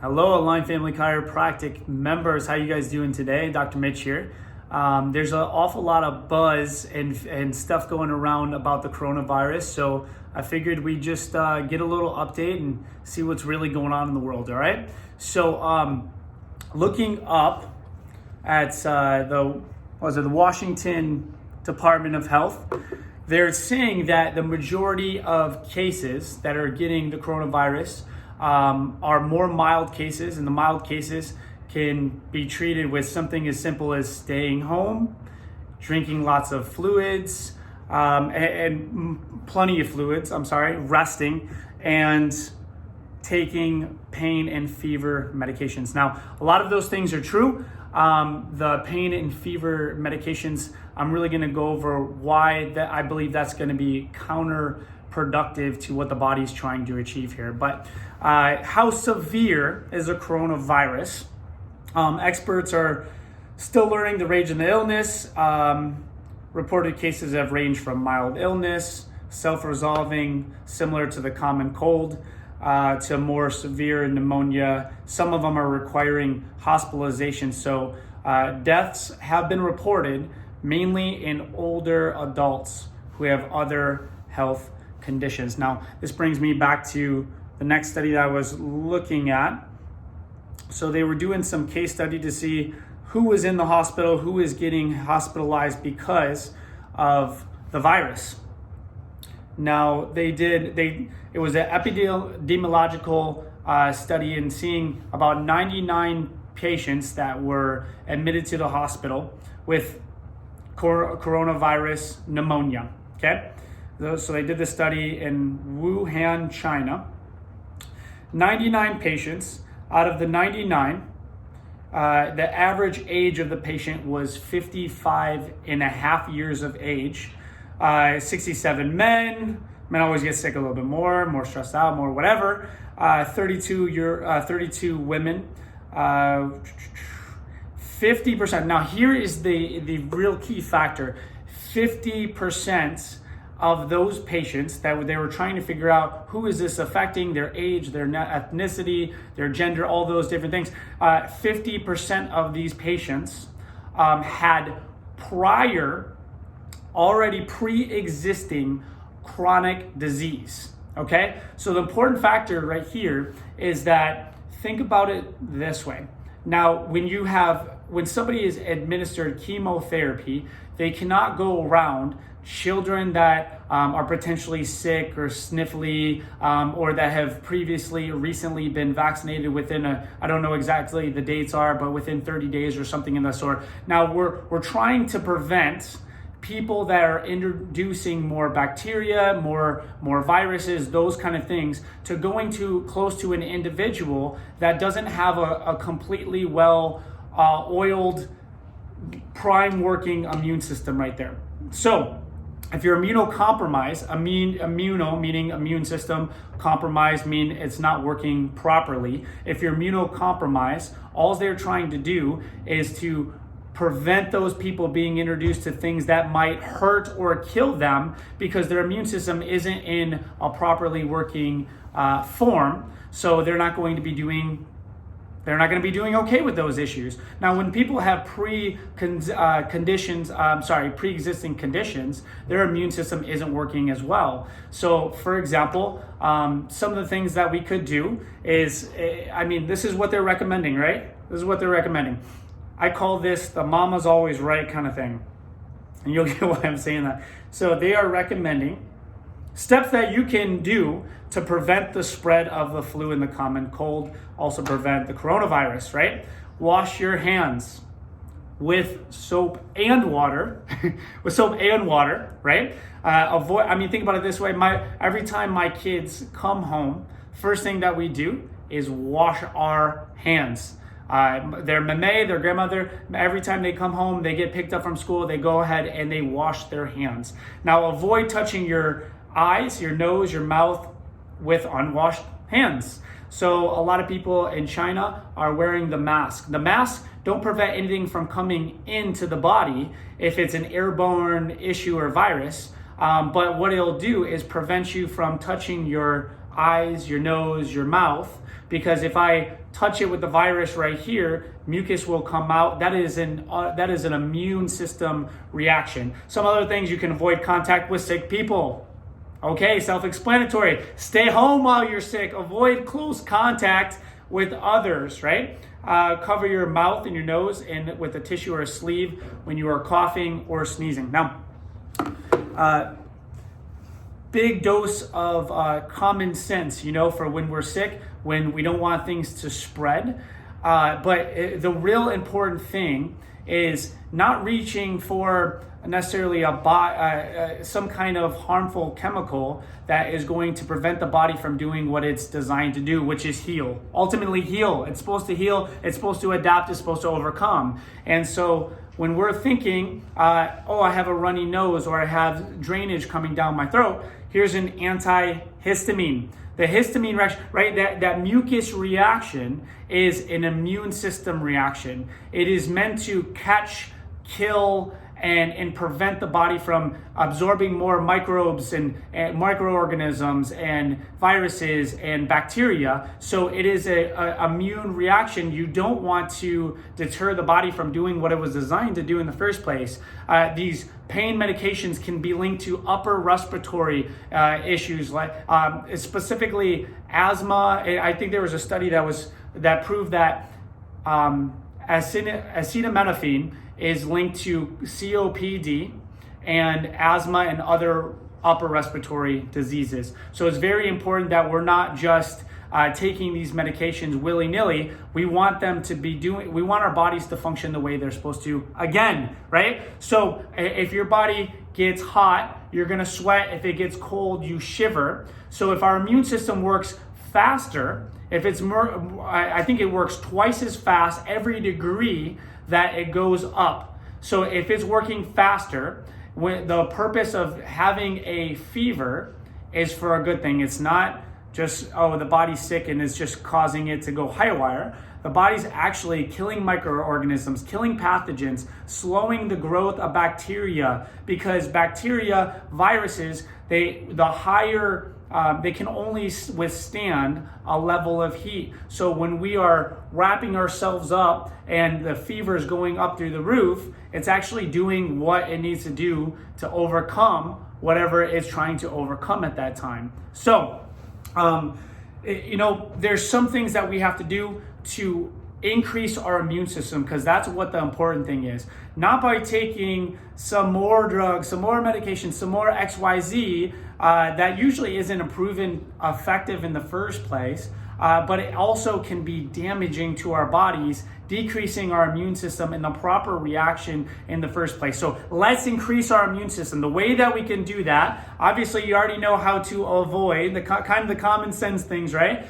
Hello, Align Family Chiropractic members. How you guys doing today? Dr. Mitch here. There's an awful lot of buzz and stuff going around about the coronavirus, so I figured we'd just get a little update and see what's really going on in the world, all right? So looking up at the Washington Department of Health, they're saying that the majority of cases that are getting the coronavirus are more mild cases, and the mild cases can be treated with something as simple as staying home, drinking lots of fluids, and plenty of fluids, resting, and taking pain and fever medications. Now, a lot of those things are true. The pain and fever medications, I'm really going to go over why that I believe that's going to be counterproductive to what the body's trying to achieve here. But how severe is the coronavirus? Experts are still learning the range of the illness. Reported cases have ranged from mild illness, self-resolving, similar to the common cold, to more severe pneumonia. Some of them are requiring hospitalization. So deaths have been reported mainly in older adults who have other health conditions. Now, this brings me back to the next study that I was looking at. So they were doing some case study to see who was in the hospital, who is getting hospitalized because of the virus. Now it was an epidemiological study in seeing about 99 patients that were admitted to the hospital with coronavirus pneumonia, okay? So they did the study in Wuhan, China. 99 patients. Out of the 99, the average age of the patient was 55 and a half years of age. 67 men always get sick a little bit more stressed out, more whatever. 32 women. 50%. Now here is the real key factor. 50% of those patients that they were trying to figure out who is this affecting, their age, their ethnicity, their gender, all those different things. 50% of these patients had already pre-existing chronic disease, okay? So the important factor right here is that, think about it this way. Now, when somebody is administered chemotherapy, they cannot go around children that are potentially sick or sniffly, or that have recently been vaccinated within I don't know exactly the dates are, but within 30 days or something in that sort. Now we're trying to prevent people that are introducing more bacteria, more viruses, those kind of things, to going too close to an individual that doesn't have a completely well oiled, prime working immune system right there. So if you're immunocompromised, immuno meaning immune system, compromised mean it's not working properly. If you're immunocompromised, all they're trying to do is to prevent those people being introduced to things that might hurt or kill them because their immune system isn't in a properly working form. So they're not going to be doing okay with those issues. Now, when people have pre-existing conditions, their immune system isn't working as well. So, for example, some of the things that we could do is, this is what they're recommending, right? This is what they're recommending. I call this the mama's always right kind of thing. And you'll get why I'm saying that. So they are recommending steps that you can do to prevent the spread of the flu and the common cold, also prevent the coronavirus, right? Wash your hands with soap and water, right? Think about it this way. Every time my kids come home, first thing that we do is wash our hands. Their mame, their grandmother, every time they come home, they get picked up from school, they go ahead and they wash their hands. Now, avoid touching your eyes, your nose, your mouth with unwashed hands. So a lot of people in China are wearing the mask. The masks don't prevent anything from coming into the body if it's an airborne issue or virus. But what it'll do is prevent you from touching your eyes, your nose, your mouth, because if I touch it with the virus right here, mucus will come out. That is an immune system reaction. Some other things: you can avoid contact with sick people. Okay, self-explanatory. Stay home while you're sick. Avoid close contact with others, right? Cover your mouth and your nose with a tissue or a sleeve when you are coughing or sneezing. Now, big dose of common sense, for when we're sick, when we don't want things to spread. But the real important thing is not reaching for necessarily some kind of harmful chemical that is going to prevent the body from doing what it's designed to do, which is heal. Ultimately heal. It's supposed to heal. It's supposed to adapt. It's supposed to overcome. And so when we're thinking, I have a runny nose or I have drainage coming down my throat, here's an antihistamine. The histamine reaction, right? That mucus reaction is an immune system reaction. It is meant to catch, kill, and prevent the body from absorbing more microbes and microorganisms and viruses and bacteria. So it is a immune reaction. You don't want to deter the body from doing what it was designed to do in the first place. These pain medications can be linked to upper respiratory issues, like specifically asthma. I think there was a study that proved that acetaminophen is linked to COPD and asthma and other upper respiratory diseases. So it's very important that we're not just taking these medications willy-nilly. We want our bodies to function the way they're supposed to again, right? So if your body gets hot, you're gonna sweat. If it gets cold, you shiver. So if our immune system works faster, I think it works twice as fast every degree that it goes up. So if it's working faster, the purpose of having a fever is for a good thing. It's not just, the body's sick and it's just causing it to go haywire. The body's actually killing microorganisms, killing pathogens, slowing the growth of bacteria, because bacteria, viruses, they can only withstand a level of heat. So when we are wrapping ourselves up and the fever is going up through the roof, it's actually doing what it needs to do to overcome whatever it's trying to overcome at that time. So, there's some things that we have to do to increase our immune system, because that's what the important thing is. Not by taking some more drugs, some more medication, some more XYZ, that usually isn't proven effective in the first place, but it also can be damaging to our bodies, decreasing our immune system and the proper reaction in the first place. So let's increase our immune system. The way that we can do that, obviously you already know how to avoid the common sense things, right?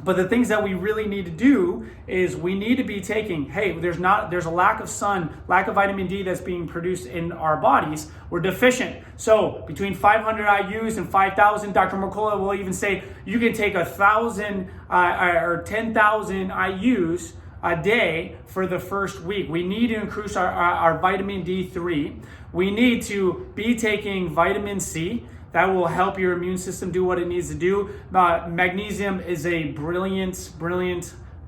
But the things that we really need to do is we need to be taking, there's a lack of sun, lack of vitamin D that's being produced in our bodies. We're deficient. So between 500 IUs and 5,000, Dr. Mercola will even say you can take 1,000 or 10,000 IUs a day for the first week. We need to increase our vitamin D3. We need to be taking vitamin C. That will help your immune system do what it needs to do. Magnesium is a brilliant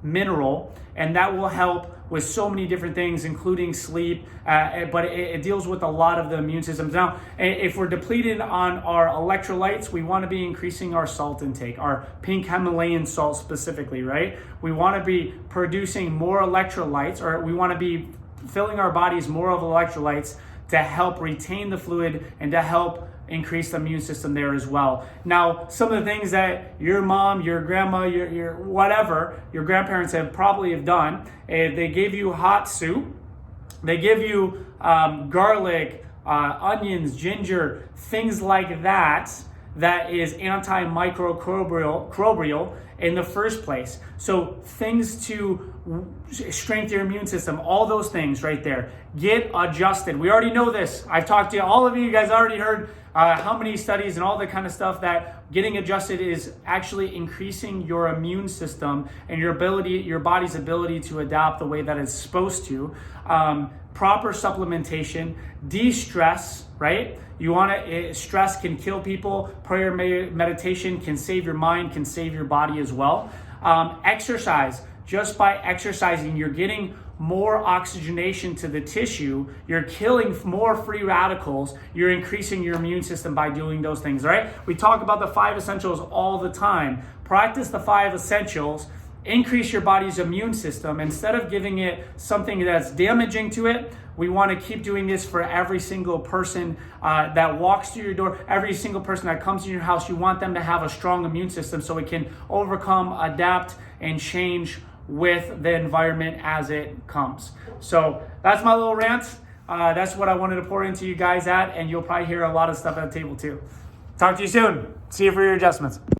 mineral, and that will help with so many different things, including sleep, but it deals with a lot of the immune systems. Now, if we're depleted on our electrolytes, we want to be increasing our salt intake, our pink Himalayan salt specifically, right? We want to be producing more electrolytes, or we want to be filling our bodies more of electrolytes to help retain the fluid and to help increase the immune system there as well. Now, some of the things that your mom, your grandma, your whatever, your grandparents have done, they gave you hot soup, they give you garlic, onions, ginger, things like that is antimicrobial in the first place. So things to strengthen your immune system, all those things right there. Get adjusted. We already know this. I've talked to all of you guys already heard how many studies and all the kind of stuff that getting adjusted is actually increasing your immune system and your body's ability to adapt the way that it's supposed to. Proper supplementation, de-stress, right? Stress can kill people. Prayer, meditation can save your mind, can save your body as well. Exercise, just by exercising, you're getting more oxygenation to the tissue, you're killing more free radicals, you're increasing your immune system by doing those things, right? We talk about the 5 essentials all the time. Practice the 5 essentials, increase your body's immune system. Instead of giving it something that's damaging to it, we want to keep doing this for every single person that walks through your door, every single person that comes to your house. You want them to have a strong immune system so it can overcome, adapt, and change with the environment as it comes. So that's my little rant. That's what I wanted to pour into you guys and you'll probably hear a lot of stuff at the table too. Talk to you soon. See you for your adjustments.